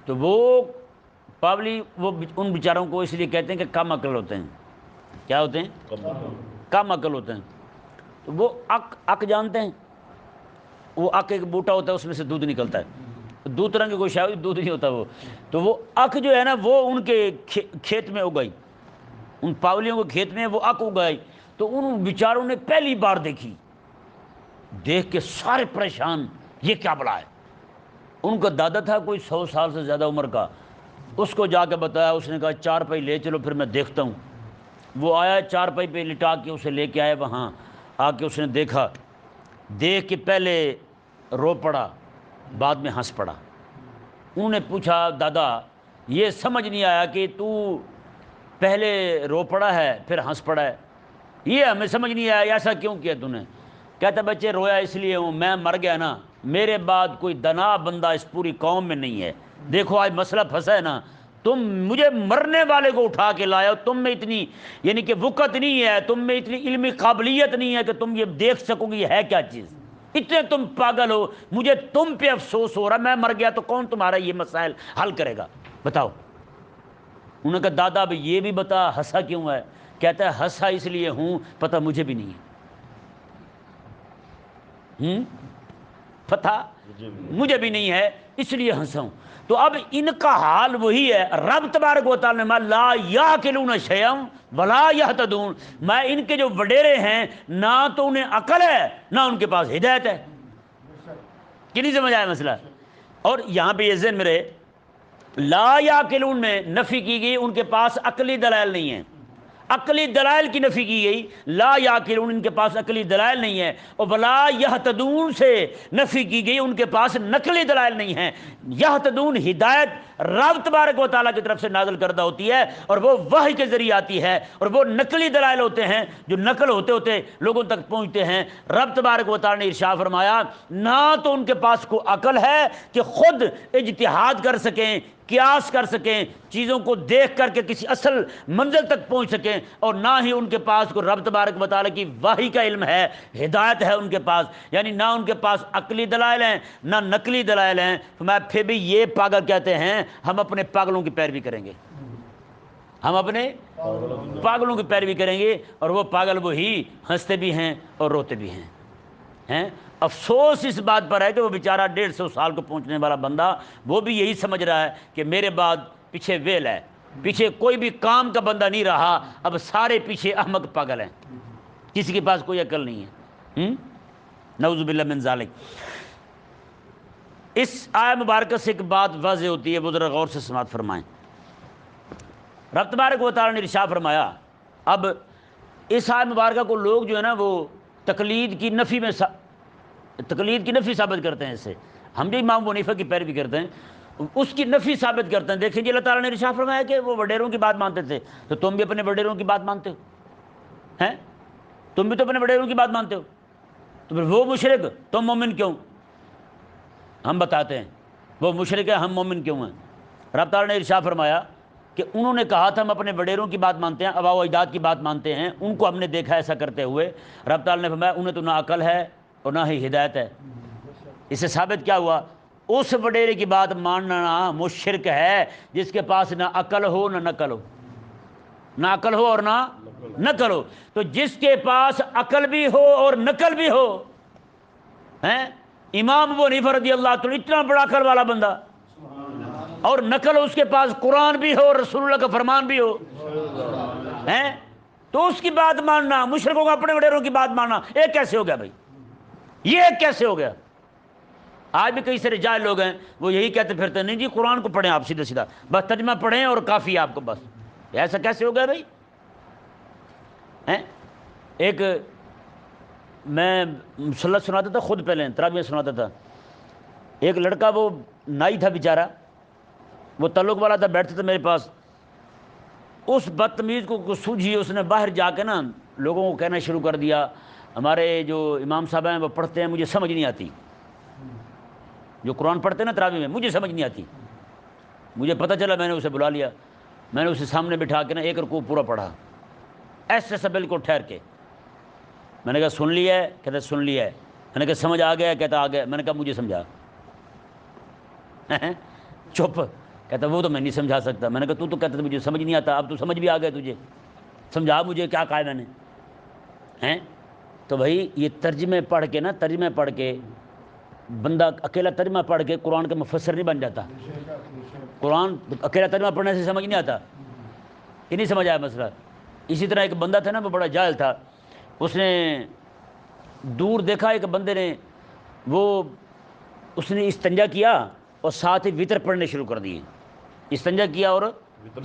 تو وہ پاولی وہ ان بیچاروں کو اس لیے کہتے ہیں کہ کم عقل ہوتے ہیں۔ کیا ہوتے ہیں؟ کم عقل ہوتے ہیں۔ تو وہ اک جانتے ہیں؟ وہ اک ایک بوٹا ہوتا ہے، اس میں سے دودھ نکلتا ہے، دودھ رنگ کوئی شاید دودھ نہیں ہوتا وہ، تو وہ اک جو ہے نا وہ ان کے کھیت میں اگائی، ان پاولیوں کے کھیت میں وہ اک اگائی، تو ان بیچاروں نے پہلی بار دیکھی، دیکھ کے سارے پریشان، یہ کیا بلا ہے۔ ان کا دادا تھا کوئی 100 سال سے زیادہ عمر کا، اس کو جا کے بتایا، اس نے کہا 4 پائی لے چلو پھر میں دیکھتا ہوں۔ وہ آیا 4 پائی پہ لٹا کے اسے لے کے آئے، وہاں آ کے اس نے دیکھا، دیکھ کے پہلے رو پڑا بعد میں ہنس پڑا۔ انہوں نے پوچھا دادا یہ سمجھ نہیں آیا کہ تو پہلے رو پڑا ہے پھر ہنس پڑا ہے، یہ ہمیں سمجھ نہیں آیا، ایسا کیوں کیا تو نے؟ کہتا بچے رویا اس لیے ہوں میں مر گیا نا، میرے بعد کوئی دنا بندہ اس پوری قوم میں نہیں ہے، دیکھو آج مسئلہ پھنسا ہے نا، تم مجھے مرنے والے کو اٹھا کے لائے ہو، تم میں اتنی یعنی کہ وقت نہیں ہے، تم میں اتنی علمی قابلیت نہیں ہے کہ تم یہ دیکھ سکو گی یہ ہے کیا چیز، اتنے تم پاگل ہو، مجھے تم پہ افسوس ہو رہا، میں مر گیا تو کون تمہارا یہ مسائل حل کرے گا، بتاؤ۔ انہوں نے کہا دادا اب یہ بھی بتا ہنسا کیوں ہے؟ کہتا ہے ہنسا اس لیے ہوں پتہ مجھے بھی نہیں ہے، پتہ مجھے بھی نہیں ہے اس لیے ہنسا ہوں۔ تو اب ان کا حال وہی ہے، رب تبارک و تعالی نے لا یاکلون شیئا ولا یہتدون، میں ان کے جو وڈیرے ہیں نہ تو انہیں عقل ہے نہ ان کے پاس ہدایت ہے۔ کہ نہیں سمجھ آیا مسئلہ؟ اور یہاں پہ یہ ذہن میں رہے، لا یاکلون میں نفی کی گئی، ان کے پاس عقلی دلائل نہیں ہیں، عقلی دلائل کی نفی کی گئی، لا یاکلون ان کے پاس عقلی دلائل نہیں ہے، اور ولا یہتدون سے نفی کی گئی ان کے پاس نقلی دلائل نہیں ہیں۔ یہتدون ہدایت رب تبارک و تعالیٰ کی طرف سے نازل کردہ ہوتی ہے اور وہ وحی کے ذریعے آتی ہے، اور وہ نقلی دلائل ہوتے ہیں جو نقل ہوتے ہوتے لوگوں تک پہنچتے ہیں۔ رب تبارک و تعالیٰ نے ارشاد فرمایا نہ تو ان کے پاس کوئی عقل ہے کہ خود اجتہاد کر سکیں، قیاس کر سکیں، چیزوں کو دیکھ کر کے کسی اصل منزل تک پہنچ سکیں، اور نہ ہی ان کے پاس کوئی رب تبارک و تعالیٰ کی وحی کا علم ہے، ہدایت ہے ان کے پاس، یعنی نہ ان کے پاس عقلی دلائل ہیں نہ نقلی دلائل ہیں۔ میں پھر بھی یہ پاگل کہتے ہیں ہم اپنے پاگلوں کی پیروی کریں گے، ہم اپنے پاگلوں کی پیروی کریں گے، اور وہ پاگل وہی ہنستے بھی ہیں اور روتے بھی ہیں۔ افسوس اس بات پر ہے کہ وہ بیچارہ 150 سال کو پہنچنے والا بندہ وہ بھی یہی سمجھ رہا ہے کہ میرے بعد پیچھے ویل ہے، پیچھے کوئی بھی کام کا بندہ نہیں رہا، اب سارے پیچھے احمق پاگل ہیں۔ کسی کے پاس کوئی عقل نہیں ہے. نعوذ باللہ من ذالک. اس آیہ مبارکہ سے ایک بات واضح ہوتی ہے، وہ ذرا غور سے سماعت فرمائیں. رب تبارک و تعالیٰ نے ارشاد فرمایا، اب اس آیہ مبارکہ کو لوگ جو ہے نا وہ تقلید کی نفی ثابت کرتے ہیں. اس سے ہم جو امام ابو حنیفہ کی پیروی کرتے ہیں اس کی نفی ثابت کرتے ہیں. دیکھیں جی اللہ تعالیٰ نے ارشاد فرمایا کہ وہ وڈیروں کی بات مانتے تھے، تو تم بھی اپنے وڈیروں کی بات مانتے ہو ہیں؟ تم بھی تو اپنے وڈیروں کی بات مانتے ہو، تو پھر وہ مشرک تم مومن کیوں؟ ہم بتاتے ہیں وہ مشرک ہے، ہم مومن کیوں ہیں. رب تعالیٰ نے ارشاد فرمایا کہ انہوں نے کہا تھا ہم اپنے وڈیروں کی بات مانتے ہیں، آباء و اجداد کی بات مانتے ہیں، ان کو ہم نے دیکھا ایسا کرتے ہوئے. رب تعالیٰ نے فرمایا انہیں تو نہ عقل ہے اور نہ ہی ہدایت ہے. اس سے ثابت کیا ہوا؟ اس وڈیرے کی بات ماننا مشرک ہے جس کے پاس نہ عقل ہو نہ نقل ہو، نہ عقل ہو اور نہ نقل ہو. تو جس کے پاس عقل بھی ہو اور نقل بھی ہو ہیں، امام ابو حنیفہ رضی اللہ عنہ اتنا بڑا عقل والا بندہ اور نقل اس کے پاس قرآن بھی ہو اور رسول اللہ کا فرمان بھی ہو ہیں، تو اس کی بات ماننا، مشرکوں کو اپنے وڈیروں کی بات ماننا، ایک کیسے ہو گیا بھائی؟ یہ ایک کیسے ہو گیا؟ آج بھی کئی سارے جاہل لوگ ہیں وہ یہی کہتے پھرتے ہیں نہیں جی قرآن کو پڑھیں آپ سیدھا بس ترجمہ پڑھیں اور کافی ہے آپ کو بس. ایسا کیسے ہو گیا بھائی؟ ایک میں مسلط سناتا تھا خود، پہلے تراویح سناتا تھا. ایک لڑکا وہ نائی تھا بیچارہ، وہ تعلق والا تھا، بیٹھتا تھا میرے پاس. اس بدتمیز کو سوجھی اس نے باہر جا کے نا لوگوں کو کہنا شروع کر دیا ہمارے جو امام صاحب ہیں وہ پڑھتے ہیں، مجھے سمجھ نہیں آتی. جو قرآن پڑھتے ہیں نا تراویح میں مجھے سمجھ نہیں آتی. مجھے پتہ چلا، میں نے اسے بلا لیا، میں نے اسے سامنے بٹھا کے نا ایک رکوع پورا پڑھا ایسے سا بالکل ٹھہر کے. میں نے کہا سن لیا ہے؟ کہتا سن لیا ہے. میں نے کہا سمجھ آ گیا؟ کہتا آ گیا. میں نے کہا مجھے سمجھا. چپ. کہتا وہ تو میں نہیں سمجھا سکتا. میں نے کہا تو کہتا مجھے سمجھ نہیں آتا، اب تو سمجھ بھی آ گیا تجھے، سمجھا مجھے کیا کہا ہے میں نے ہیں. تو بھائی یہ ترجمے پڑھ کے نا، ترجمے پڑھ کے بندہ اکیلا ترجمہ پڑھ کے قرآن کا مفسر نہیں بن جاتا. قرآن اکیلا ترجمہ پڑھنے سے سمجھ نہیں آتا. یہ نہیں سمجھ آیا مسئلہ. اسی طرح ایک بندہ تھا نا وہ بڑا جاہل تھا، اس نے دور دیکھا ایک بندے نے، اس نے استنجا کیا اور ساتھ ہی وطر پڑھنے شروع کر دیے. استنجا کیا اور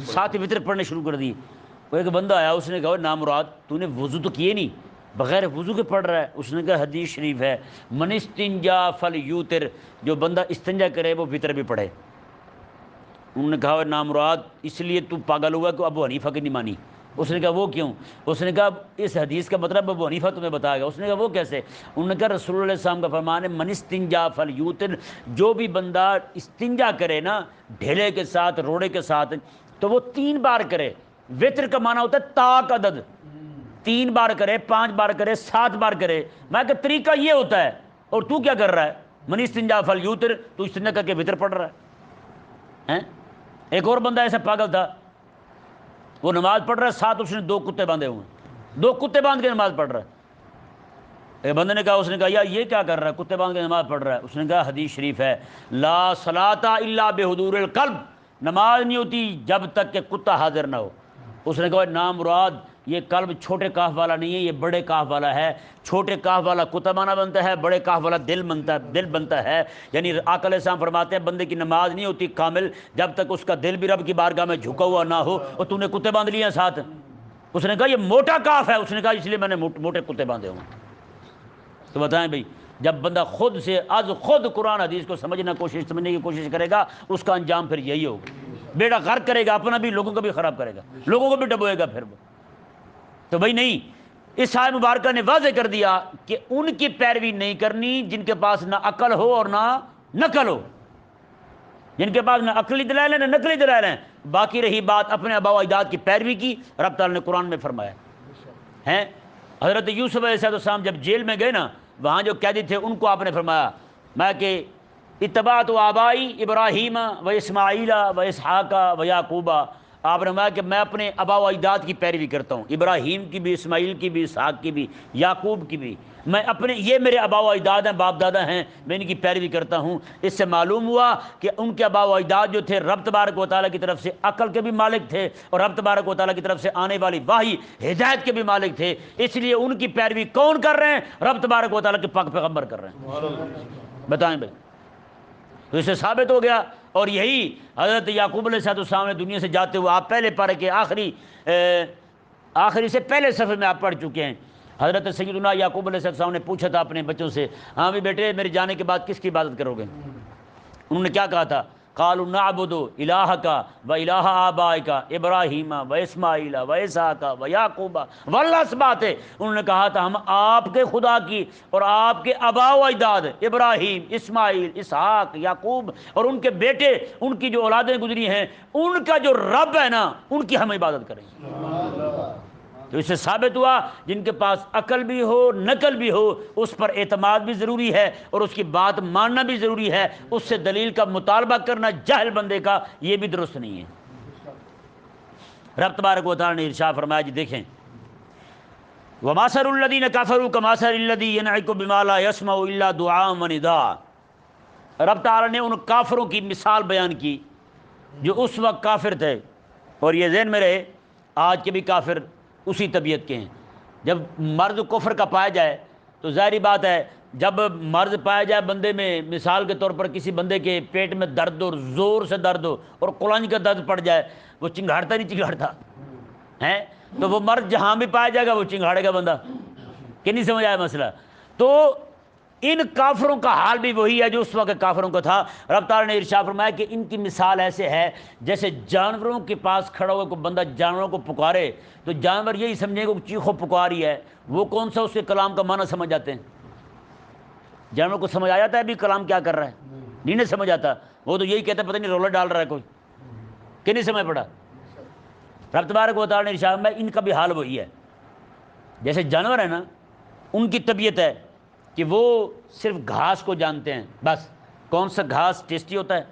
ساتھ ہی وطر پڑھنے شروع کر دیے. وہ ایک بندہ آیا، اس نے کہا نامراد تو نے وضو تو کیے نہیں، بغیر وضو کے پڑھ رہا ہے. اس نے کہا حدیث شریف ہے من استنجا فلیوتر، جو بندہ استنجا کرے وہ وطر بھی پڑھے. انہوں نے کہا نامراد اس لیے تو پاگل ہوا کہ ابو حنیفہ کی نہیں مانی. اس نے کہا وہ کیوں؟ اس نے کہا اس حدیث کا مطلب ابو حنیفہ تمہیں بتائے گا. اس نے کہا وہ کیسے؟ انہوں نے کہا رسول اللہ علیہ السلام کا فرمان ہے من استنجا فلیوتر، جو بھی بندہ استنجا کرے نا ڈھیلے کے ساتھ، روڑے کے ساتھ، تو وہ 3 بار کرے. وطر کا معنی ہوتا ہے طاق عدد، 3 بار کرے، 5 بار کرے، 7 بار کرے. میں کہ طریقہ یہ ہوتا ہے اور تو کیا کر رہا ہے؟ من استنجا فلیوتر، تو استنجا کر کے وطر پڑھ رہا ہے. ایک اور بندہ ایسا پاگل تھا، وہ نماز پڑھ رہا ہے، ساتھ اس نے 2 کتے باندھے ہوئے ہیں، 2 کتے باندھ کے نماز پڑھ رہا ہے. ایک بندے نے کہا، اس نے کہا یار یہ کیا کر رہا ہے، کتے باندھ کے نماز پڑھ رہا ہے. اس نے کہا حدیث شریف ہے لا صلاۃ الا بحضور القلب، نماز نہیں ہوتی جب تک کہ کتا حاضر نہ ہو. اس نے کہا نامراد یہ قلب چھوٹے کاف والا نہیں ہے، یہ بڑے کاف والا ہے. چھوٹے کاف والا کتا مانا بنتا ہے، بڑے کاف والا دل بنتا ہے. یعنی آقا علیہ السلام فرماتے ہیں بندے کی نماز نہیں ہوتی کامل جب تک اس کا دل بھی رب کی بارگاہ میں جھکا ہوا نہ ہو، اور تو نے کتے باندھ لیے ہیں ساتھ. اس نے کہا یہ موٹا کاف ہے. اس نے کہا اس لیے میں نے موٹے کتے باندھے ہوں. تو بتائیں بھائی، جب بندہ خود سے خود قرآن حدیث کو سمجھنے کی کوشش کرے گا، اس کا انجام پھر یہی ہوگا. بیڑا غرق کرے گا، اپنا بھی لوگوں کو بھی خراب کرے گا، لوگوں کو بھی ڈبوئے گا پھر وہ. تو بھائی نہیں، اس آیت مبارکہ نے واضح کر دیا کہ ان کی پیروی نہیں کرنی جن کے پاس نہ عقل ہو اور نہ نقل ہو، جن کے پاس نہ عقلی دلائل ہیں نہ نقلی دلائل ہیں. باقی رہی بات اپنے آباء و اجداد کی پیروی کی، رب تعالیٰ نے قرآن میں فرمایا ہے. حضرت یوسف علیہ السلام جب جیل میں گئے نا، وہاں جو قیدی تھے ان کو آپ نے فرمایا میں کہ اتبعت آبائی ابراہیم و اسماعیل و اسحاق و یعقوب، آپ نے فرمایا کہ میں اپنے آبا و اجداد کی پیروی کرتا ہوں، ابراہیم کی بھی، اسماعیل کی بھی، اسحاق کی بھی، یعقوب کی بھی، میں اپنے، یہ میرے آبا و اجداد ہیں، باپ دادا ہیں، میں ان کی پیروی کرتا ہوں۔ اس سے معلوم ہوا کہ ان کے آبا و اجداد جو تھے رب تبارک و تعالیٰ کی طرف سے عقل کے بھی مالک تھے، اور رب تبارک و تعالیٰ کی طرف سے آنے والی وحی ہدایت کے بھی مالک تھے، اس لیے ان کی پیروی کون کر رہے ہیں؟ رب تبارک و تعالیٰ کے پاک پیغمبر کر رہے ہیں۔ بتائیں بھائی، تو اس سے ثابت ہو گیا۔ اور یہی حضرت یعقوب علیہ السلام نے دنیا سے جاتے ہوئے، آپ پہلے پارے کے آخری سے پہلے صفحے میں آپ پڑھ چکے ہیں، حضرت سیدنا یعقوب علیہ السلام نے پوچھا تھا اپنے بچوں سے، ہاں بھی بیٹے میرے جانے کے بعد کس کی عبادت کرو گے؟ انہوں نے کیا کہا تھا؟ قالوا نعبد الہک و الہ آبائک ابراہیم و اسماعیل و اسحاق و یعقوب والاسباط، انہوں نے کہا تھا ہم آپ کے خدا کی اور آپ کے آبا و اجداد ابراہیم، اسماعیل، اسحاق، یعقوب اور ان کے بیٹے، ان کی جو اولادیں گزری ہیں، ان کا جو رب ہے نا، ان کی ہم عبادت کریں گے۔ تو اس سے ثابت ہوا جن کے پاس عقل بھی ہو، نقل بھی ہو، اس پر اعتماد بھی ضروری ہے اور اس کی بات ماننا بھی ضروری ہے، اس سے دلیل کا مطالبہ کرنا جاہل بندے کا یہ بھی درست نہیں ہے۔ رب تبارک و تعالیٰ نے ارشاد فرمایا، جی دیکھیں، وَمَثَلُ الَّذِينَ كَفَرُوا كَمَثَلِ الَّذِي يَنْعِقُ بِمَا لَا يَسْمَعُ إِلَّا دُعَاءً وَنِدَاءً۔ رب تعالیٰ نے ان کافروں کی مثال بیان کی جو اس وقت کافر تھے، اور یہ ذہن میں رہے آج کے بھی کافر اسی طبیعت کے ہیں۔ جب مرض کفر کا پایا جائے تو ظاہری بات ہے، جب مرض پایا جائے بندے میں، مثال کے طور پر کسی بندے کے پیٹ میں درد ہو، زور سے درد ہو اور قلنج کا درد پڑ جائے، وہ چنگھاڑتا نہیں چنگھاڑتا ہے، تو وہ مرض جہاں بھی پایا جائے گا وہ چنگھاڑے گا بندہ، کہ نہیں سمجھ آیا مسئلہ؟ تو ان کافروں کا حال بھی وہی ہے جو اس وقت کافروں کا تھا۔ رب تعالیٰ نے ارشاد فرمایا کہ ان کی مثال ایسے ہے جیسے جانوروں کے پاس کھڑا ہوا کوئی بندہ جانوروں کو پکارے تو جانور یہی سمجھیں کہ چیخو پکاری ہے، وہ کون سا اس کے کلام کا معنی سمجھ جاتے ہیں؟ جانوروں کو سمجھ آ جاتا ہے بھی کلام کیا کر رہا ہے؟ نہیں سمجھ آتا، وہ تو یہی کہتا ہے پتہ نہیں رولر ڈال رہا ہے کوئی، کہ نہیں سمجھ پڑا؟ رب تبارک و تعالیٰ نے ارشاد فرمایا ان کا بھی حال وہی ہے، جیسے جانور ہے نا، ان کی طبیعت ہے کہ وہ صرف گھاس کو جانتے ہیں، بس کون سا گھاس ٹیسٹی ہوتا ہے،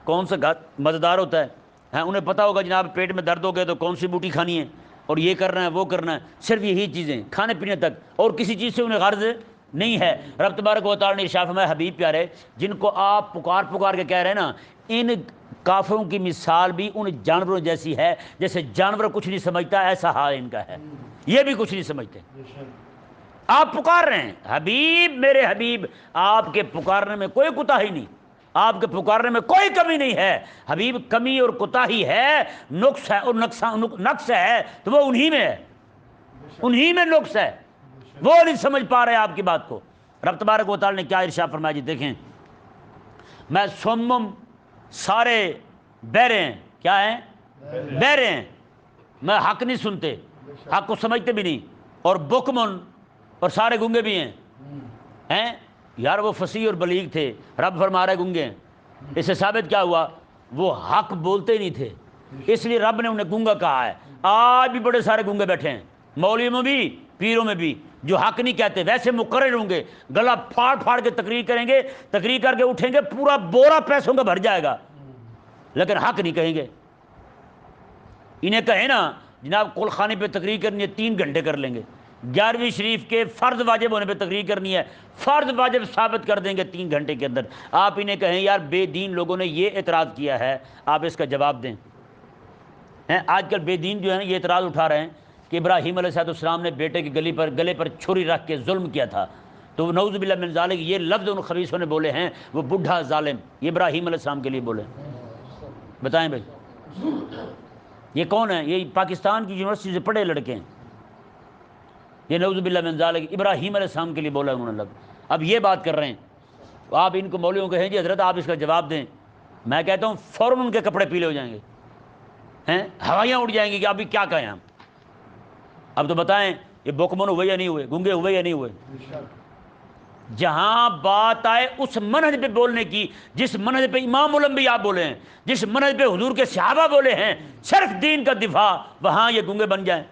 کون سا گھاس مزیدار ہوتا ہے، ہاں انہیں پتہ ہوگا جناب پیٹ میں درد ہو گیا تو کون سی بوٹی کھانی ہے اور یہ کرنا ہے وہ کرنا ہے، صرف یہی چیزیں کھانے پینے تک، اور کسی چیز سے انہیں غرض نہیں ہے۔ رب تبارک و تعالیٰ نے ارشاد فرمایا حبیب پیارے، جن کو آپ پکار کے کہہ رہے ہیں نا، ان کافروں کی مثال بھی ان جانوروں جیسی ہے، جیسے جانور کچھ نہیں سمجھتا ایسا حال ان کا ہے، یہ بھی کچھ نہیں سمجھتے۔ آپ پکار رہے ہیں حبیب، میرے حبیب، آپ کے پکارنے میں کوئی کوتاہی نہیں، آپ کے پکارنے میں کوئی کمی نہیں ہے حبیب، کمی اور کوتاہی ہے، نقص ہے اور نقص ہے تو وہ انہی میں ہے، انہی میں نقص ہے، وہ نہیں سمجھ پا رہے آپ کی بات کو۔ رب تبارک و تعالیٰ نے کیا ارشاد فرمایا، جی دیکھیں، میں سمم، سارے بہرے ہیں، کیا ہیں؟ بہرے ہیں، میں حق نہیں سنتے، حق کو سمجھتے بھی نہیں، اور بکمن، اور سارے گنگے بھی ہیں۔ یار وہ فصیح اور بلیغ تھے، رب فرما رہے گنگے ہیں، اس سے ثابت کیا ہوا؟ وہ حق بولتے ہی نہیں تھے، اس لیے رب نے انہیں گنگا کہا ہے۔ آج بھی بڑے سارے گنگے بیٹھے ہیں، مولویوں میں بھی، پیروں میں بھی، جو حق نہیں کہتے، ویسے مقرر ہوں گے، گلا پھاڑ کے تقریر کریں گے، تقریر کر کے اٹھیں گے، پورا بورا پیسوں کا بھر جائے گا، لیکن حق نہیں کہیں گے۔ انہیں کہیں نا جناب کل خانے پہ تقریر کرنی ہے 3 گھنٹے کر لیں گے، 11ویں شریف کے فرض واجب ہونے پہ تقریر کرنی ہے، فرض واجب ثابت کر دیں گے 3 گھنٹے کے اندر۔ آپ انہیں کہیں یار بے دین لوگوں نے یہ اعتراض کیا ہے، آپ اس کا جواب دیں۔ آج کل بے دین جو ہیں یہ اعتراض اٹھا رہے ہیں کہ ابراہیم علیہ السلام نے بیٹے کی گلے پر چھری رکھ کے ظلم کیا تھا، تو نعوذ باللہ من ذالک، یہ لفظ ان خبیثوں نے بولے ہیں، وہ بڈھا ظالم، یہ ابراہیم علیہ السلام کے لیے بولے۔ بتائیں بھائی یہ کون ہے؟ یہ پاکستان کی یونیورسٹی سے پڑھے لڑکے ہیں، یہ نعوذ باللہ من ذالک ابراہیم علیہ السلام کے لیے بولا انہوں نے لفظ۔ اب یہ بات کر رہے ہیں، آپ ان کو مولویوں کہیں جی حضرت آپ اس کا جواب دیں، میں کہتا ہوں فوراً ان کے کپڑے پیلے ہو جائیں گے، ہوائیاں اڑ جائیں گی کہ ابھی کیا کہیں ہم۔ اب تو بتائیں یہ بکمن ہوئے یا نہیں ہوئے، گنگے ہوئے یا نہیں ہوئے؟ جہاں بات آئے اس منہج پہ بولنے کی، جس منہج پہ امام الانبیاء بولے ہیں، جس منہج پہ حضور کے صحابہ بولے ہیں، صرف دین کا دفاع، وہاں یہ گنگے بن جائیں۔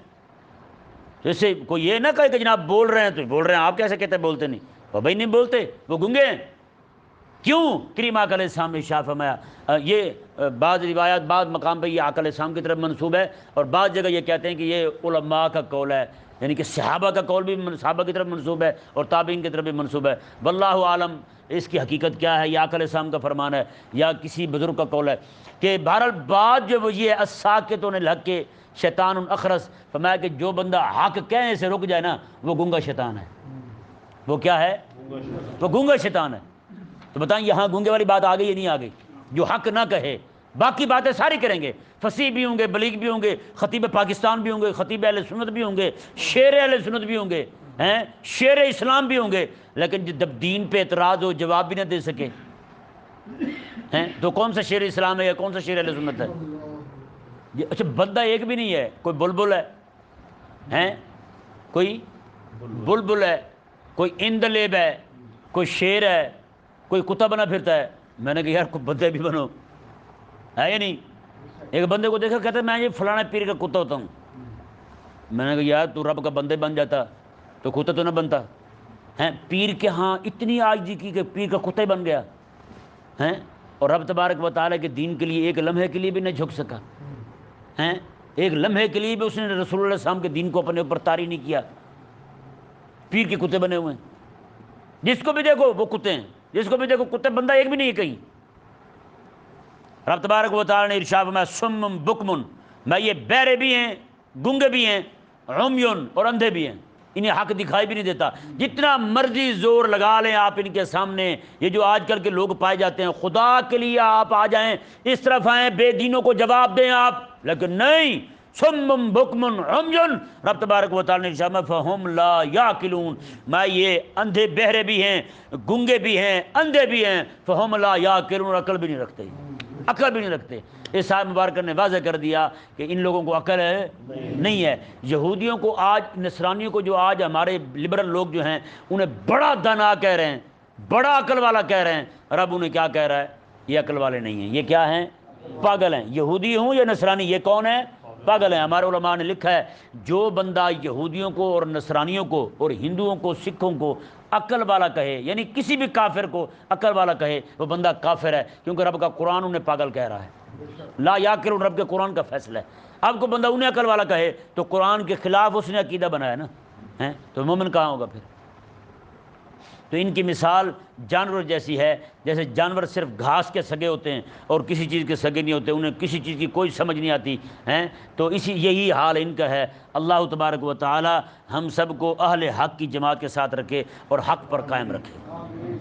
جیسے کوئی یہ نہ کہے کہ جناب بول رہے ہیں تو بول رہے ہیں، آپ کیسے کہتے ہیں بولتے نہیں؟ وہ بھائی نہیں بولتے، وہ گنگے ہیں، کیوں کریم آقا علیہ السلام نے ارشاد فرمایا؟ یہ بعض روایات بعض مقام پہ یہ آقا علیہ السلام کی طرف منسوب ہے، اور بعض جگہ یہ کہتے ہیں کہ یہ علماء کا قول ہے، یعنی کہ صحابہ کا قول بھی صحابہ کی طرف منسوب ہے اور تابعین کی طرف بھی منسوب ہے۔ واللہ عالم اس کی حقیقت کیا ہے، یہ آقا علیہ السلام کا فرمان ہے یا کسی بزرگ کا قول ہے کہ بہرحال بات جو وہ یہ ہے الساکتون الحق کے شیطان اخرس، فرمایا کہ جو بندہ حق کہنے سے رک جائے نا وہ گونگا شیطان ہے۔ وہ کیا ہے؟ وہ گونگا شیطان ہے۔ تو بتائیں یہاں گونگے والی بات آ گئی یا نہیں آ گئی؟ جو حق نہ کہے، باقی باتیں ساری کریں گے، فصیح بھی ہوں گے، بلیغ بھی ہوں گے، خطیب پاکستان بھی ہوں گے، خطیب اہل سنت بھی ہوں گے، شیر اہل سنت بھی ہوں گے، شیر اسلام بھی ہوں گے، لیکن جب دین پہ اعتراض ہو جواب بھی نہ دے سکے تو کون سا شیر اسلام ہے یا کون سا شیر اہل سنت ہے؟ اچھا بندہ ایک بھی نہیں ہے، کوئی بلبل ہے، کوئی بلبل ہے، کوئی اندلیب ہے، کوئی شیر ہے، کوئی کتا بنا پھرتا ہے۔ میں نے کہا یار کوئی بندے بھی بنو، ہے یا نہیں؟ ایک بندے کو دیکھا کہتا ہے میں یہ فلانا پیر کا کتا ہوتا ہوں۔ میں نے کہا یار تو رب کا بندے بن جاتا تو کتا تو نہ بنتا ہے۔ پیر کے ہاں اتنی عاجزی کی کہ پیر کا کتا ہی بن گیا ہے، اور رب تبارک و تعالیٰ کے دین کے لیے ایک لمحے کے لیے بھی نہ جھک سکا ہے، ایک لمحے کے لیے بھی اس نے رسول اللہ صلی اللہ علیہ وسلم کے دین کو اپنے اوپر طاری نہیں کیا۔ پیر کے کتے بنے ہوئے ہیں، جس کو بھی دیکھو وہ کتے ہیں، جس کو بھی دیکھو کتے، بندہ ایک بھی نہیں ہے کہیں۔ رب تبارک و تعالیٰ نے ارشاد فرمایا سم بکمن، میں یہ بہرے بھی ہیں، گونگے بھی ہیں، عمیون اور اندھے بھی ہیں، انہیں حق دکھائی بھی نہیں دیتا۔ جتنا مرضی زور لگا لیں آپ ان کے سامنے، یہ جو آج کل کے لوگ پائے جاتے ہیں، خدا کے لیے آپ آ جائیں، اس طرف آئیں، بے دینوں کو جواب دیں آپ، لیکن نہیں، سم بکمن عمیون، رب تبارک و تعالیٰ نے ارشاد فرمایا فہم لا یعقلون، میں یہ اندھے بہرے بھی ہیں، گونگے بھی ہیں، اندھے بھی ہیں، فہم لا یعقلون، عقل بھی نہیں رکھتے، عقل بھی نہیں رکھتے۔ اس آیت مبارکہ نے واضح کر دیا کہ ان لوگوں کو عقل ہے نہیں ہے۔ یہودیوں کو آج، نصرانیوں کو جو آج ہمارے لبرل لوگ جو ہیں انہیں بڑا دانا کہہ رہے ہیں، بڑا عقل والا کہہ رہے ہیں، رب انہیں کیا کہہ رہا ہے؟ یہ عقل والے نہیں ہیں، یہ کیا ہیں؟ پاگل ہیں۔ یہودی ہوں یا نصرانی، یہ کون ہے؟ پاگل ہیں۔ ہمارے علماء نے لکھا ہے جو بندہ یہودیوں کو اور نصرانیوں کو اور ہندوؤں کو، سکھوں کو عقل والا کہے، یعنی کسی بھی کافر کو عقل والا کہے، وہ بندہ کافر ہے، کیونکہ رب کا قرآن انہیں پاگل کہہ رہا ہے۔ لا یعقلون رب کے قرآن کا فیصلہ ہے۔ اب کو بندہ انہیں عقل والا کہے تو قرآن کے خلاف اس نے عقیدہ بنایا نا، تو مومن کہاں ہوگا پھر؟ تو ان کی مثال جانور جیسی ہے، جیسے جانور صرف گھاس کے سگے ہوتے ہیں اور کسی چیز کے سگے نہیں ہوتے، انہیں کسی چیز کی کوئی سمجھ نہیں آتی ہیں، تو یہی حال ان کا ہے۔ اللہ تبارک و تعالی ہم سب کو اہل حق کی جماعت کے ساتھ رکھے اور حق پر قائم رکھے۔